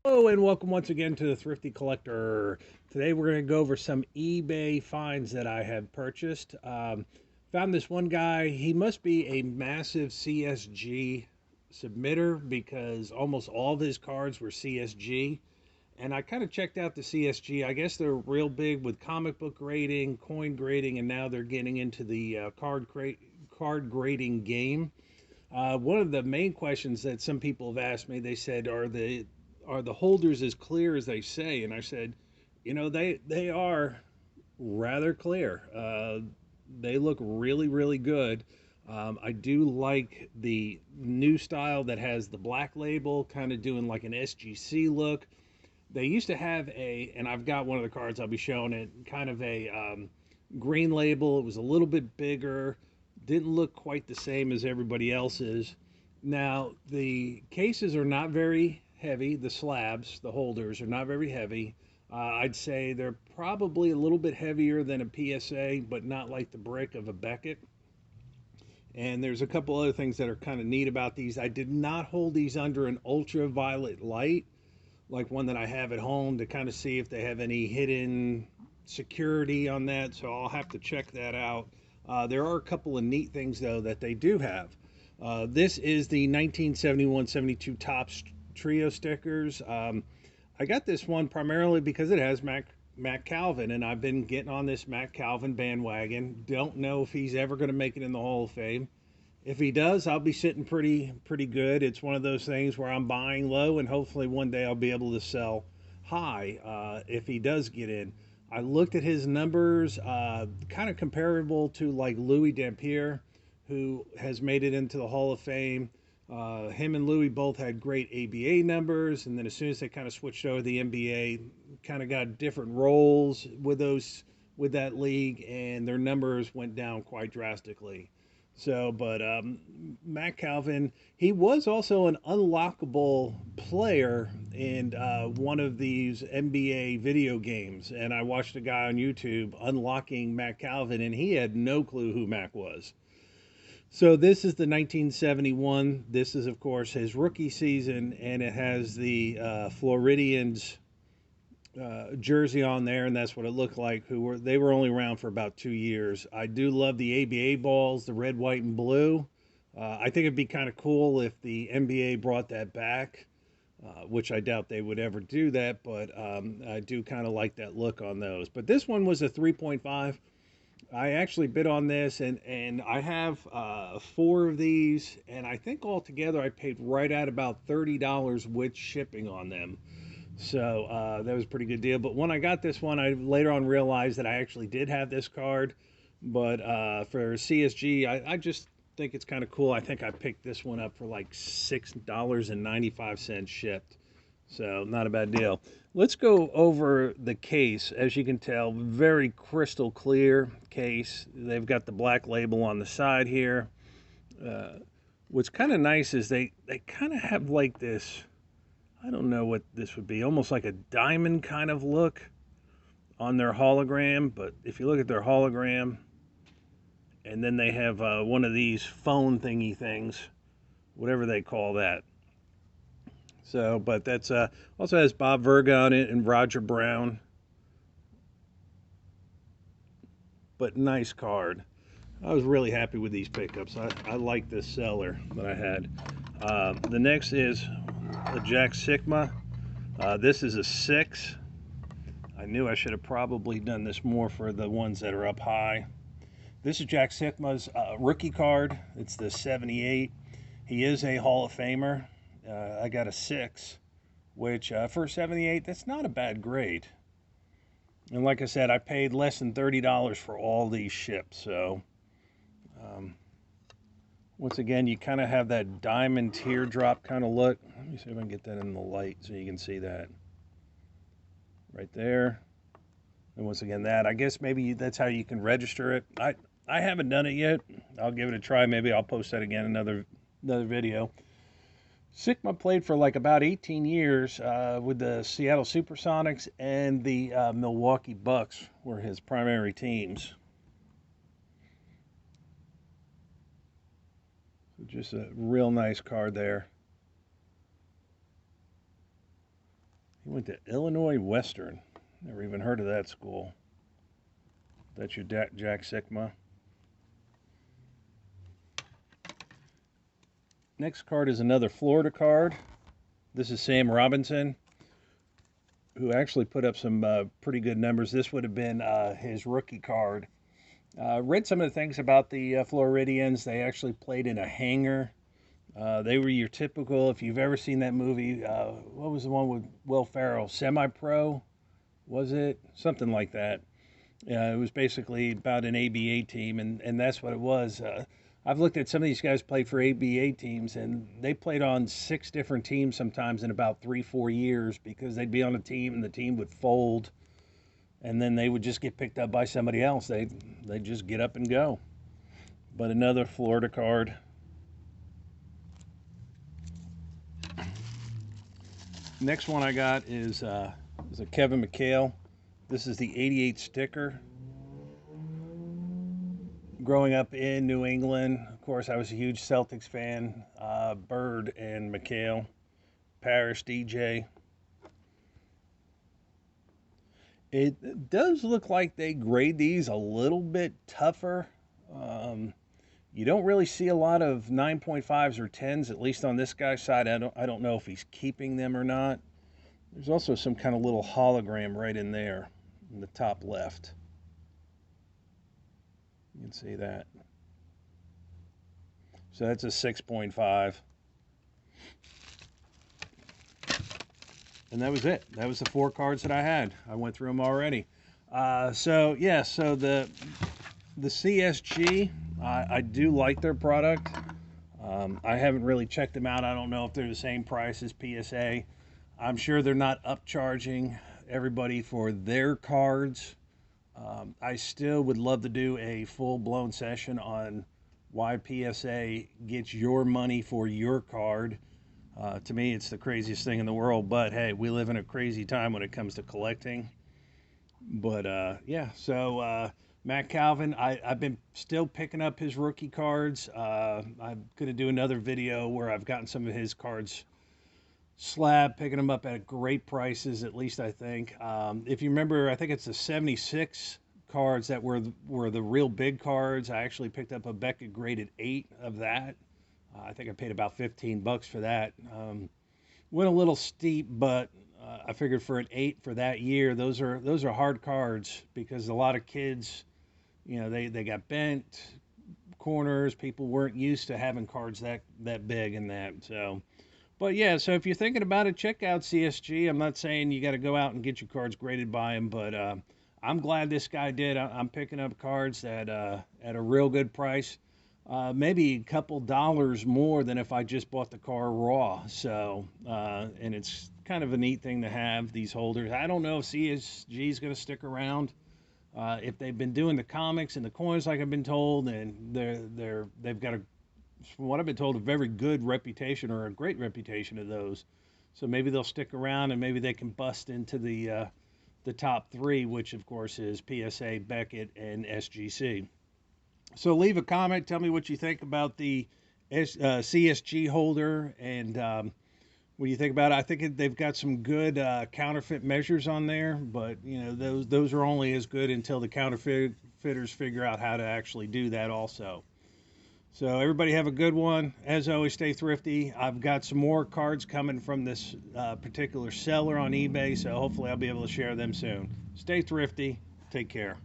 Hello and welcome once again to the Thrifty Collector. Today we're going to go over some eBay finds that I have purchased. Found this one guy. He must be a massive CSG submitter because almost all of his cards were CSG. And I kind of checked out the CSG. I guess they're real big with comic book grading, coin grading, and now they're getting into the card grading game. One of the main questions that some people have asked me, they said, are the holders as clear as they say? And I said, they are rather clear. They look really, really good. I do like the new style that has the black label, kind of doing like an SGC look. They used to have and I've got one of the cards, I'll be showing it, kind of a green label. It was a little bit bigger, didn't look quite the same as everybody else's. Now, the cases are not very heavy. The slabs, the holders, are not very heavy. I'd say they're probably a little bit heavier than a PSA, but not like the brick of a Beckett. And there's a couple other things that are kind of neat about these. I did not hold these under an ultraviolet light, like one that I have at home, to kind of see if they have any hidden security on that. So I'll have to check that out. There are a couple of neat things, though, that they do have. This is the 1971-72 Topps Trio stickers. I got this one primarily because it has Mack Calvin, and I've been getting on this Mack Calvin bandwagon. Don't know if he's ever going to make it in the Hall of Fame. If he does, I'll be sitting pretty good. It's one of those things where I'm buying low, and hopefully one day I'll be able to sell high if he does get in. I looked at his numbers, kind of comparable to like Louis Dampier, who has made it into the Hall of Fame. Him and Louis both had great ABA numbers, and then as soon as they kind of switched over to the NBA, kind of got different roles with that league, and their numbers went down quite drastically. So, but Matt Calvin, he was also an unlockable player in one of these NBA video games. And I watched a guy on YouTube unlocking Matt Calvin, and he had no clue who Mac was. So, this is the 1971. This is, of course, his rookie season, and it has the Floridians jersey on there, and that's what it looked like. They were only around for about 2 years. I do love the ABA balls, the red, white, and blue. I think it'd be kind of cool if the NBA brought that back, which I doubt they would ever do that, but I do kind of like that look on those. But this one was a 3.5. I actually bid on this, and I have four of these, and I think altogether I paid right at about $30 with shipping on them. So that was a pretty good deal. But when I got this one, I later on realized that I actually did have this card. But for CSG, I just think it's kind of cool. I think I picked this one up for like $6.95 shipped. So not a bad deal. Let's go over the case. As you can tell, very crystal clear case. They've got the black label on the side here. What's kind of nice is they kind of have like this, I don't know what this would be, almost like a diamond kind of look on their hologram. But if you look at their hologram, and then they have one of these phone thingy things, whatever they call that. So, but that's also has Bob Verga on it and Roger Brown. But nice card. I was really happy with these pickups. I like this seller that I had. The next is a Jack Sikma. This is a 6. I knew I should have probably done this more for the ones that are up high. This is Jack Sikma's rookie card. It's the 78. He is a Hall of Famer. I got a 6, which for 78, that's not a bad grade. And like I said, I paid less than $30 for all these ships. So once again, you kind of have that diamond teardrop kind of look. Let me see if I can get that in the light so you can see that right there. And once again, that, I guess maybe that's how you can register it. I haven't done it yet. I'll give it a try. Maybe I'll post that again another video. Sikma played for like about 18 years with the Seattle Supersonics, and the Milwaukee Bucks were his primary teams. Just a real nice card there. He went to Illinois Western. Never even heard of that school. That's your Jack Sikma. Next card is another Florida card. This is Sam Robinson, who actually put up some pretty good numbers. This would have been his rookie card. Read some of the things about the Floridians. They actually played in a hangar. They were your typical, if you've ever seen that movie, what was the one with Will Ferrell? Semi-Pro, was it? Something like that. It was basically about an ABA team, and that's what it was. I've looked at some of these guys played for ABA teams, and they played on 6 different teams sometimes in about 3-4 years, because they'd be on a team and the team would fold, and then they would just get picked up by somebody else. They'd just get up and go. But another Florida card. Next one I got is a Kevin McHale. This is the 88 sticker. Growing up in New England, of course, I was a huge Celtics fan. Bird and McHale, Parrish, DJ. It does look like they grade these a little bit tougher. You don't really see a lot of 9.5s or 10s, at least on this guy's side. I don't know if he's keeping them or not. There's also some kind of little hologram right in there in the top left. You can see that. So that's a 6.5. And that was it. That was the 4 cards that I had. I went through them already. So the CSG, I do like their product. I haven't really checked them out. I don't know if they're the same price as PSA. I'm sure they're not upcharging everybody for their cards. I still would love to do a full-blown session on why PSA gets your money for your card. To me, it's the craziest thing in the world, but hey, we live in a crazy time when it comes to collecting. But yeah, so Mack Calvin, I've been still picking up his rookie cards. I'm going to do another video where I've gotten some of his cards Slab, picking them up at great prices, at least I think. If you remember, I think it's the 76 cards that were the real big cards. I actually picked up a Beckett graded 8 of that. I think I paid about $15 for that. Went a little steep, but I figured for an 8 for that year, those are hard cards, because a lot of kids, you know, they got bent corners. People weren't used to having cards that big and that. So. But yeah, so if you're thinking about it, check out CSG. I'm not saying you got to go out and get your cards graded by him, but I'm glad this guy did. I'm picking up cards at a real good price, maybe a couple dollars more than if I just bought the car raw. So, and it's kind of a neat thing to have these holders. I don't know if CSG is going to stick around. If they've been doing the comics and the coins like I've been told, and they've got from what I've been told, a very good reputation, or a great reputation of those. So maybe they'll stick around, and maybe they can bust into the top 3, which of course is PSA, Beckett, and SGC. So leave a comment. Tell me what you think about the CSG holder, and what do you think about it. I think they've got some good counterfeit measures on there, but you know, those are only as good until the counterfeiters figure out how to actually do that also. So everybody have a good one. As always, stay thrifty. I've got some more cards coming from this particular seller on eBay, so hopefully I'll be able to share them soon. Stay thrifty. Take care.